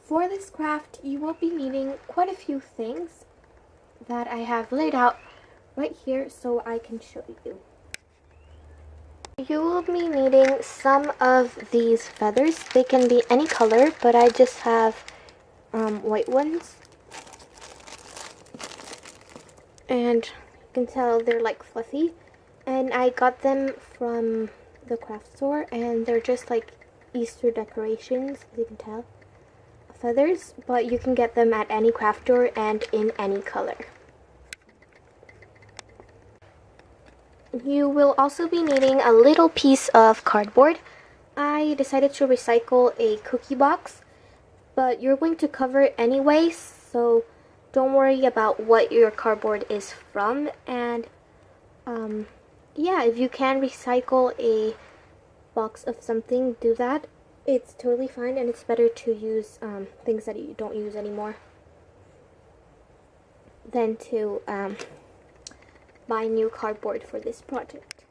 For this craft, you will be needing quite a few things that I have laid out right here so I can show you. You will be needing some of these feathers. They can be any color, but I just have white ones. And you can tell they're like fluffy. And I got them from the craft store, and they're just like Easter decorations, as you can tell. Feathers, but you can get them at any craft store and in any color. You will also be needing a little piece of cardboard. I decided to recycle a cookie box, but you're going to cover it anyway, so don't worry about what your cardboard is from. And yeah, if you can recycle a box of something, do that. It's totally fine, and it's better to use things that you don't use anymore than to buy new cardboard for this project.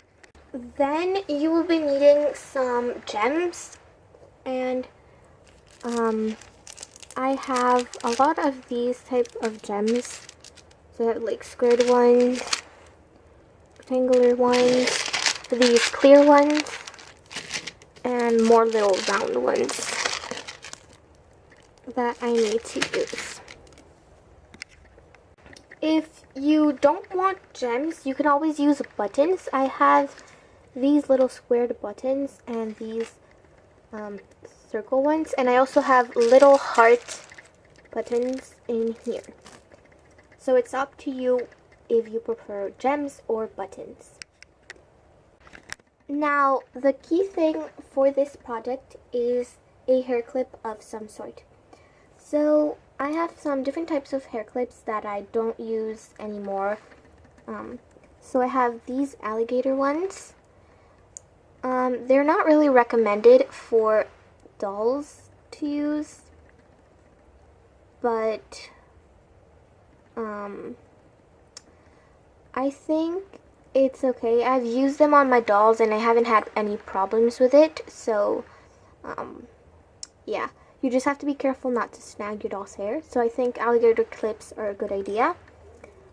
Then you will be needing some gems, and I have a lot of these type of gems. So I have like squared ones, rectangular ones, these clear ones, and more little round ones that I need to use. If you don't want gems, you can always use buttons. I have these little squared buttons and these circle ones, and I also have little heart buttons in here. So it's up to you if you prefer gems or buttons. Now, the key thing for this project is a hair clip of some sort. So I have some different types of hair clips that I don't use anymore. So I have these alligator ones. They're not really recommended for dolls to use, but I think it's okay. I've used them on my dolls and I haven't had any problems with it. So yeah, you just have to be careful not to snag your doll's hair. So I think alligator clips are a good idea.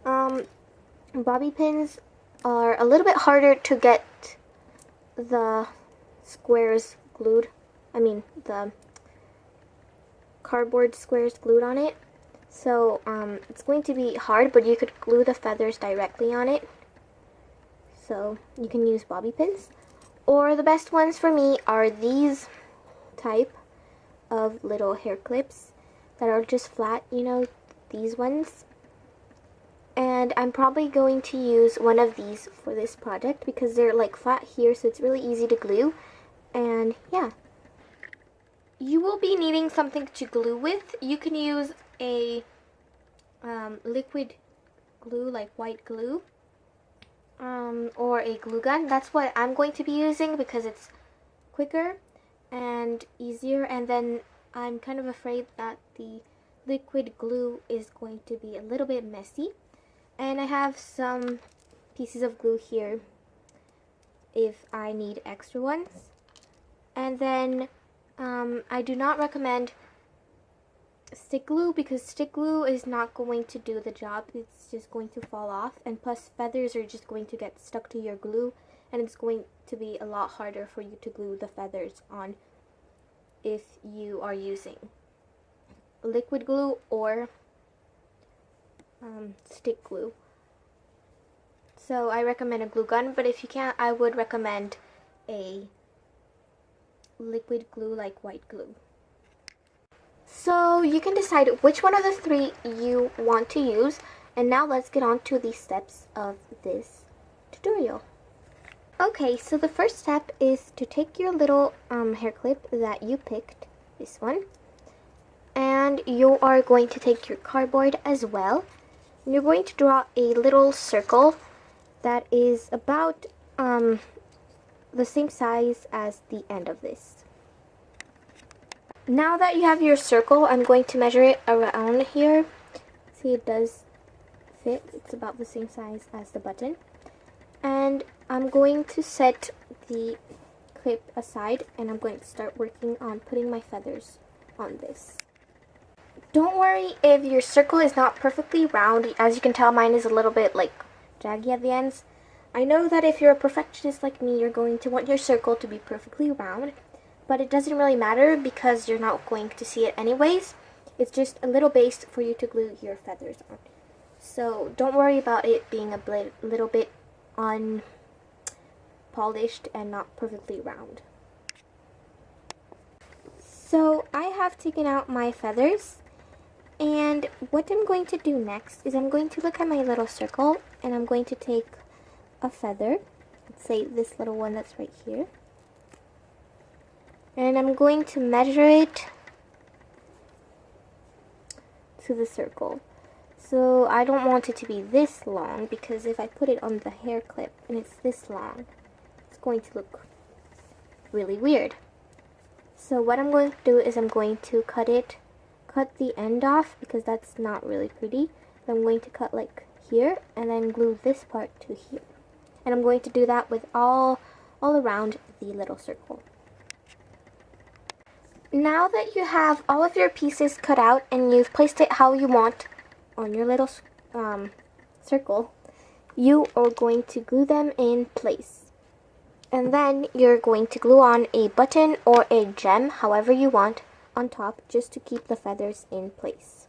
Bobby pins are a little bit harder to get the squares glued. I mean the cardboard squares glued on it. So it's going to be hard, but you could glue the feathers directly on it. So you can use bobby pins. Or the best ones for me are these type of little hair clips that are just flat, you know, these ones. And I'm probably going to use one of these for this project because they're like flat here, so it's really easy to glue. And yeah, you will be needing something to glue with. You can use a liquid glue, like white glue, or a glue gun. That's what I'm going to be using because it's quicker and easier. And then I'm kind of afraid that the liquid glue is going to be a little bit messy. And I have some pieces of glue here if I need extra ones. And then I do not recommend stick glue because stick glue is not going to do the job. It's just going to fall off, and plus feathers are just going to get stuck to your glue, and it's going to be a lot harder for you to glue the feathers on if you are using liquid glue or stick glue. So I recommend a glue gun, but if you can't, I would recommend a liquid glue like white glue. So you can decide which one of the three you want to use, and now let's get on to the steps of this tutorial. Okay, so the first step is to take your little hair clip that you picked, this one, and you are going to take your cardboard as well. And you're going to draw a little circle that is about the same size as the end of this. Now that you have your circle, I'm going to measure it around here. See, it does fit. It's about the same size as the button. And I'm going to set the clip aside, and I'm going to start working on putting my feathers on this. Don't worry if your circle is not perfectly round. As you can tell, mine is a little bit like jaggy at the ends. I know that if you're a perfectionist like me, you're going to want your circle to be perfectly round, but it doesn't really matter because you're not going to see it anyways. It's just a little base for you to glue your feathers on. So don't worry about it being a little bit unpolished and not perfectly round. So I have taken out my feathers, and what I'm going to do next is I'm going to look at my little circle, and I'm going to take a feather, let's say this little one that's right here, and I'm going to measure it to the circle. So I don't want it to be this long, because if I put it on the hair clip and it's this long, it's going to look really weird. So what I'm going to do is I'm going to cut the end off, because that's not really pretty. So I'm going to cut like here and then glue this part to here. And I'm going to do that with all around the little circle. Now that you have all of your pieces cut out and you've placed it how you want on your little circle, you are going to glue them in place. And then you're going to glue on a button or a gem, however you want, on top, just to keep the feathers in place.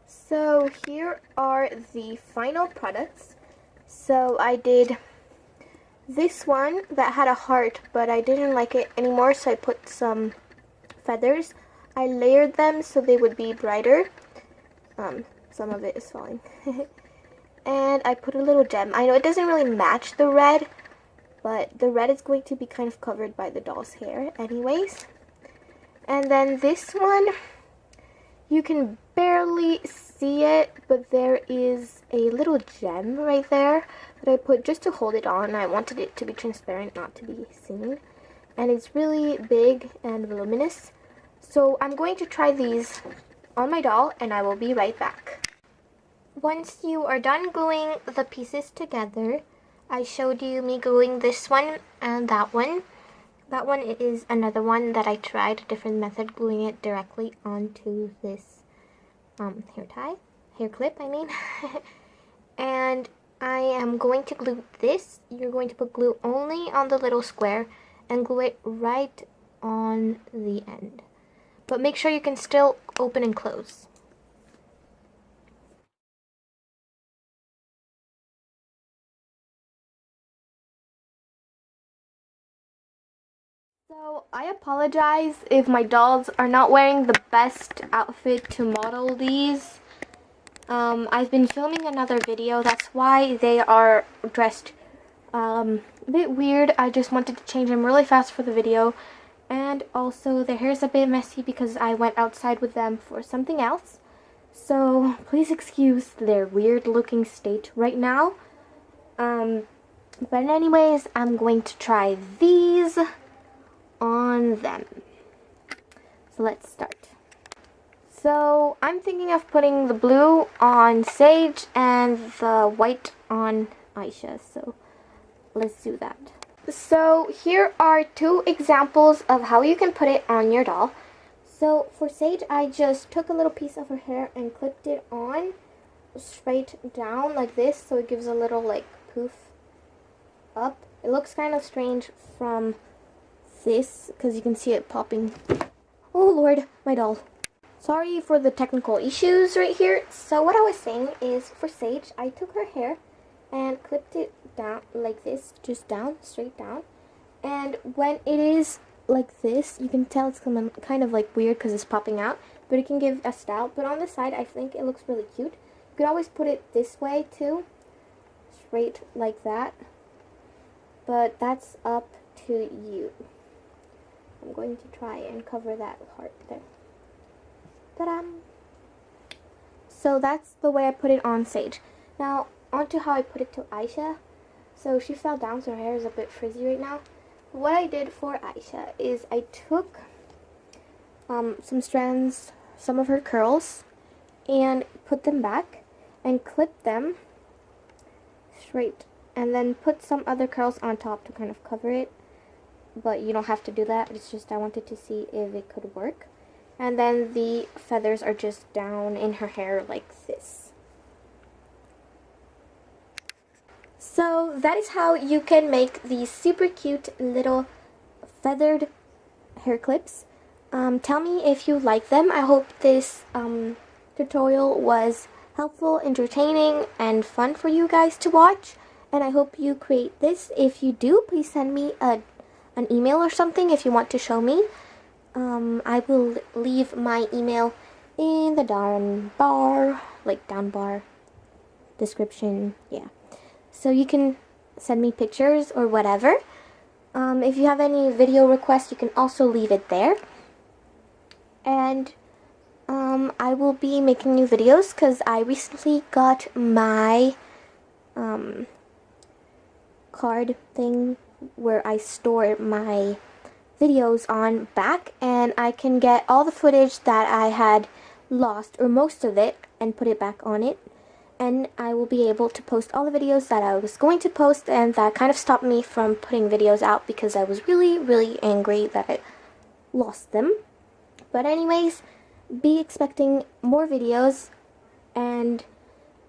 So here are the final products. So I did this one that had a heart, but I didn't like it anymore, so I put some feathers. I layered them so they would be brighter. Some of it is falling. And I put a little gem. I know it doesn't really match the red, but the red is going to be kind of covered by the doll's hair anyways. And then this one, you can barely see it, but there is a little gem right there that I put just to hold it on. I wanted it to be transparent, not to be seen. And it's really big and voluminous. So I'm going to try these on my doll, and I will be right back. Once you are done gluing the pieces together, I showed you me gluing this one and that one. That one is another one that I tried a different method, gluing it directly onto this hair tie. hair clip, I mean. And I am going to glue this. You're going to put glue only on the little square and glue it right on the end. But make sure you can still open and close. So I apologize if my dolls are not wearing the best outfit to model these. I've been filming another video, that's why they are dressed a bit weird. I just wanted to change them really fast for the video. And also their hair's a bit messy because I went outside with them for something else. So please excuse their weird looking state right now. But anyways, I'm going to try these on them. So let's start. So I'm thinking of putting the blue on Sage and the white on Aisha. So let's do that. So here are two examples of how you can put it on your doll. So for Sage, I just took a little piece of her hair and clipped it on straight down like this, so it gives a little like poof up. It looks kind of strange from this because you can see it popping. Oh Lord, my doll. Sorry for the technical issues right here. So what I was saying is, for Sage, I took her hair and clipped it down like this, just down, straight down. And when it is like this, you can tell it's kind of like weird because it's popping out, but it can give a style. But on the side, I think it looks really cute. You could always put it this way too, straight like that, but that's up to you. I'm going to try and cover that part there. Ta-da! So that's the way I put it on Sage. Now, onto how I put it to Aisha. So she fell down, so her hair is a bit frizzy right now. What I did for Aisha is I took some strands, some of her curls, and put them back and clipped them straight, and then put some other curls on top to kind of cover it. But you don't have to do that. It's just I wanted to see if it could work. And then the feathers are just down in her hair like this. So that is how you can make these super cute little feathered hair clips. Tell me if you like them. I hope this tutorial was helpful, entertaining, and fun for you guys to watch. And I hope you create this. If you do, please send me an email or something if you want to show me. I will leave my email in the down bar description, yeah. So you can send me pictures or whatever. If you have any video requests, you can also leave it there. And I will be making new videos because I recently got my card thing where I store my videos on back, and I can get all the footage that I had lost, or most of it, and put it back on it. And I will be able to post all the videos that I was going to post, and that kind of stopped me from putting videos out because I was really angry that I lost them. But anyways, be expecting more videos, and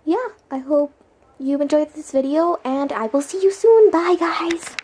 yeah, I hope you enjoyed this video, and I will see you soon. Bye guys!